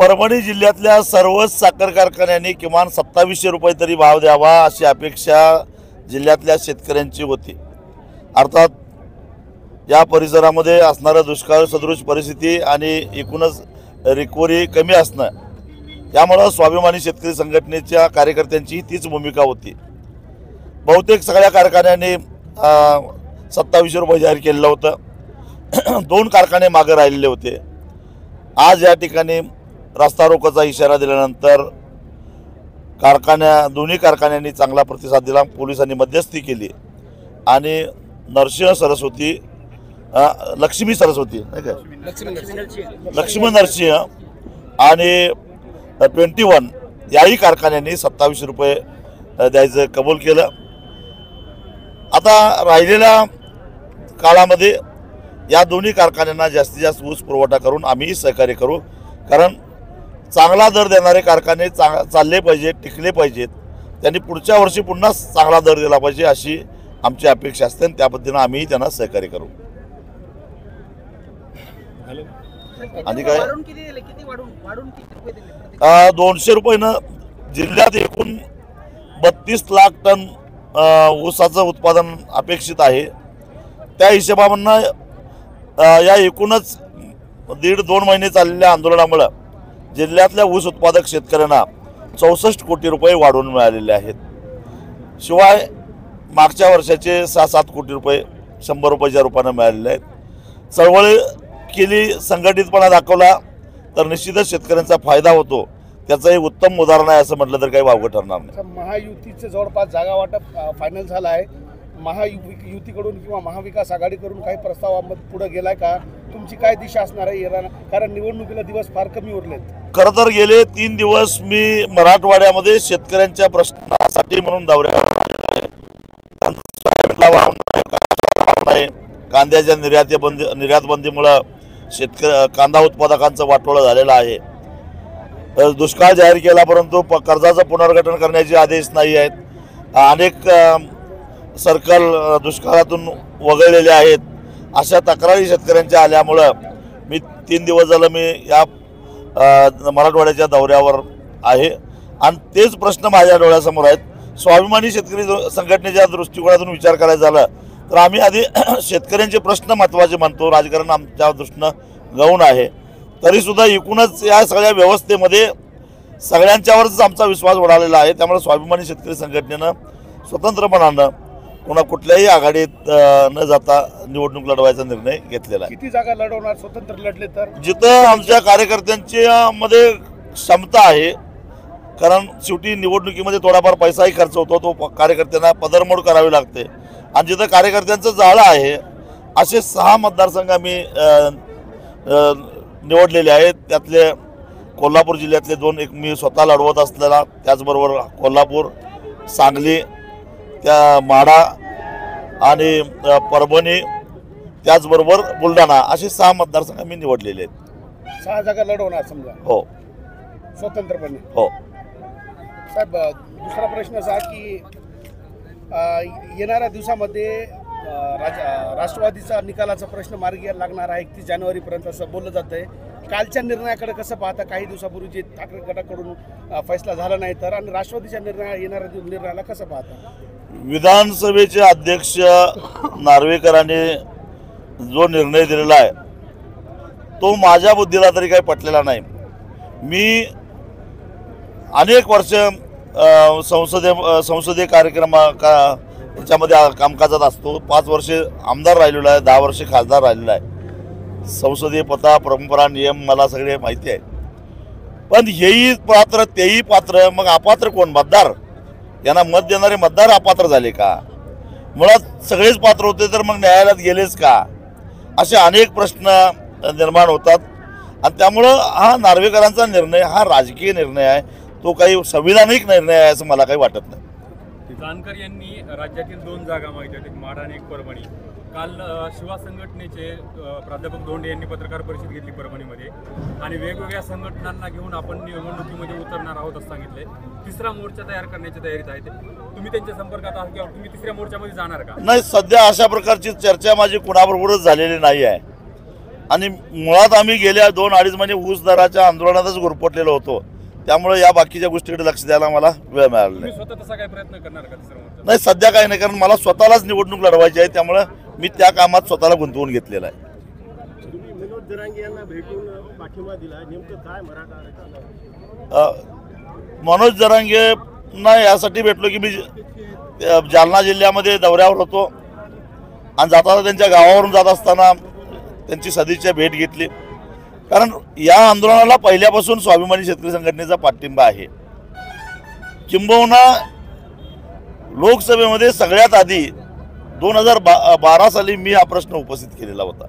परभणी जिल्ह्यातल्या सर्वच साखर कारखान्यांनी किमान 2700 रुपये तरी भाव द्यावा अशी अपेक्षा जिल्ह्यातल्या शेतकऱ्यांची होती। अर्थात या परिसरामध्ये असणारा दुष्काळ सदृश परिस्थिती आणि एकूणच रिकव्हरी कमी असणं यामुळे स्वाभिमानी शेतकरी संघटनेच्या कार्यकर्त्यांची तीच भूमिका होती। बहुतेक सगळ्या कारखान्यांनी 2700 रुपये जाहीर केलेलं होतं। 2 कारखाने मागे राहिलेले होते। आज या ठिकाणी रस्ता रोकोचा इशारा दिल्यानंतर दोन्ही कारखान्यांनी चांगला प्रतिसाद दिला। पोलिसांनी मध्यस्थी केली आणि लक्ष्मी सरस्वती लक्ष्मी नरसिंह आणि 21 याही कारखान्यांनी 2700 रुपये द्यायचं कबूल केलं। आता राहिलेल्या काळामध्ये या दोन्ही कारखान्यांना जास्तीत जास्त ऊस पुरवठा करून आम्ही सहकार्य करू, कारण चांगला दर देणारे कारखाने चालले पाहिजेत, टिकले पाहिजेत। त्यांनी पुढच्या वर्षी पुन्हा चांगला दर दिला पाहिजे अशी आमची अपेक्षा असते आणि त्या पद्धतीने आम्ही त्यांना सहकार्य करू। आणि काय 200 रुपयानं जिल्ह्यात एकूण 32 लाख टन ऊसाचं उत्पादन अपेक्षित आहे। त्या हिशोबानं या एकूणच 1.5-2 महिने चाललेल्या आंदोलनामुळे जिल्ह्यातल्या ऊस उत्पादक शेतकऱ्यांना 64 कोटी रुपये वाढवून मिळालेले आहेत। शिवाय मागच्या वर्षाचे 6-7 कोटी रुपये 100 रुपयाच्या रूपाने मिळालेले आहेत। चळवळ केली, संघटितपणा दाखवला तर निश्चितच शेतकऱ्यांचा फायदा होतो। त्याचं एक उत्तम उदाहरण आहे असं म्हटलं तर काही वावगं ठरणार नाही। महायुतीचं जवळपास जागा वाटप फायनल झालं आहे। महायुतीकडून किंवा महाविकास आघाडीकडून काही प्रस्ताव पुढे गेलाय का? तुमची काय दिशा असणार आहे? कारण निवडणुकीला दिवस फार कमी उरलेत। खरं तर गेले 3 दिवस मी मराठवाड्यामध्ये शेतकऱ्यांच्या प्रश्नासाठी म्हणून दौऱ्यावर आहे। कांद्याच्या निर्यात बंदीमुळे कांदा उत्पादकांचं वाटोळं झालेलं आहे। दुष्काळ जाहीर केला परंतु कर्जाचं पुनर्गठन करण्याचे आदेश नाही आहेत। अनेक सर्कल दुष्काळातून वगळलेले आहेत। अशा तक्रारी शेतकऱ्यांच्या आल्यामुळं मी 3 दिवस झालं मी या मराठवाड्याच्या दौऱ्यावर आहे आणि तेच प्रश्न माझ्या डोळ्यासमोर आहेत। स्वाभिमानी शेतकरी संघटनेच्या दृष्टिकोनातून विचार करायचा झाला तर आम्ही आधी शेतकऱ्यांचे प्रश्न महत्त्वाचे मानतो। राजकारण आमच्या दृष्टीनं गौण आहे, तरीसुद्धा एकूणच या सगळ्या व्यवस्थेमध्ये सगळ्यांच्यावरच आमचा विश्वास उडालेला आहे। त्यामुळे स्वाभिमानी शेतकरी संघटनेनं स्वतंत्रपणानं कुठल्याही आघाडीत न जाता निवडणूक लढवायचा निर्णय घेतलेला आहे। किती जागा लढवणार स्वतंत्र लढले तर? जिथं आमच्या कार्यकर्त्यांच्या मध्ये क्षमता आहे, कारण शेवटी निवडणुकीमध्ये थोडाफार पैसाही खर्च होतो, तो कार्यकर्त्यांना पदरमोड करावी लागते आणि जिथं कार्यकर्त्यांचं जाळं आहे असे 6 मतदारसंघ आम्ही निवडलेले आहेत। त्यातले कोल्हापूर जिल्ह्यातले 2 एक मी स्वतः लढवत असलेला, त्याचबरोबर कोल्हापूर, सांगली, त्या माढा आणि परभणी, त्याचबरोबर बुलढाणा असे 6 मतदारसंघ आम्ही निवडलेले आहेत। 6 जागा लढवणार समजा? हो, स्वतंत्रपणे। हो साहेब, दुसरा प्रश्न असा की येणाऱ्या दिवसामध्ये राष्ट्रवादीचा निकालाचा प्रश्न मार्गी लागणार आहे 31 जानेवारीपर्यंत असं बोललं जातं आहे। कालच्या निर्णयाकडे कसं पाहता? काही दिवसापूर्वी जे ठाकरे गटाकडून फैसला झाला नाही तर, आणि राष्ट्रवादीच्या येणाऱ्या निर्णयाला कसं पाहता? विधानसभेचे अध्यक्ष नार्वेकरांनी जो निर्णय दिलेला आहे तो माझ्या बुद्धीला तरी काही पटलेला नाही। मी अनेक वर्ष संसदीय कार्यक्रम याच्यामध्ये कामकाजात असतो। 5 वर्ष आमदार राहिलेलो आहे, 10 वर्ष खासदार राहिलेला आहे। संसदीय प्रथा, परंपरा, नियम मला सगळे माहिती आहे। पण हेही पात्र तेही पात्र, मग अपात्र कोण? मतदार। यांना मत देणारे मतदार अपात्र झाले का? मुळात सगळेच पात्र होते तर मग न्यायालयात गेलेच का? असे अनेक प्रश्न निर्माण होतात आणि त्यामुळं हा नार्वेकरांचा निर्णय हा राजकीय निर्णय आहे, तो काही संविधानिक निर्णय आहे असं मला काही वाटत नाही। जानकर यांनी राज्यातील 2 जागा मागितल्या, एक माढा आणि एक परभणी। काल शिवा संघटनेचे प्राध्यापक धोंडे यांनी पत्रकार परिषद घेतली परभणीमध्ये आणि वेगवेगळ्या संघटनांना घेऊन आपण निवडणुकीमध्ये उतरणार आहोत असं सांगितलंय। 3रा मोर्चा तयार करण्याच्या तयारीत आहे। तुम्ही त्यांच्या संपर्कात आहात किंवा तुम्ही 3ऱ्या मोर्चामध्ये जाणार का? नाही, सध्या अशा प्रकारची चर्चा माझी कुणाबरोबरच झालेली नाही आहे आणि मुळात आम्ही गेल्या 2-2.5 महिने ऊस दराच्या आंदोलनातच गुरफटलेलो होतो. त्यामुळे या बाकीच्या गोष्टीकडे लक्ष द्यायला मला वेळ मिळाला नाही. तुम्ही स्वतः तसा काय प्रयत्न करणार का तिसरा मोर्चा? नाही, सध्या काही नाही, कारण मला स्वतःलाच निवडणूक लढवायची आहे. त्यामुळे मी त्या कामात स्वतःला गुंतवून घेतलेलं आहे. तुम्ही मनोज जरांगे यांना भेटून पाठिंबा दिला, नेमकं काय मराठा आरक्षणाला? मनोज जरांगेंना यासाठी भेटलो की मी जालना जिल्ह्यामध्ये दौऱ्यावर होतो आणि जाताना त्यांच्या गावावरून जात असताना त्यांची सदिच्छा भेट घेतली. कारण या आंदोलनाला पहिल्यापासून स्वाभिमानी शेतकरी संघटनेचा पाठिंबा आहे. किंबहुना लोकसभेमध्ये सगळ्यात आधी 2012 साली मी हा प्रश्न उपस्थित केलेला होता.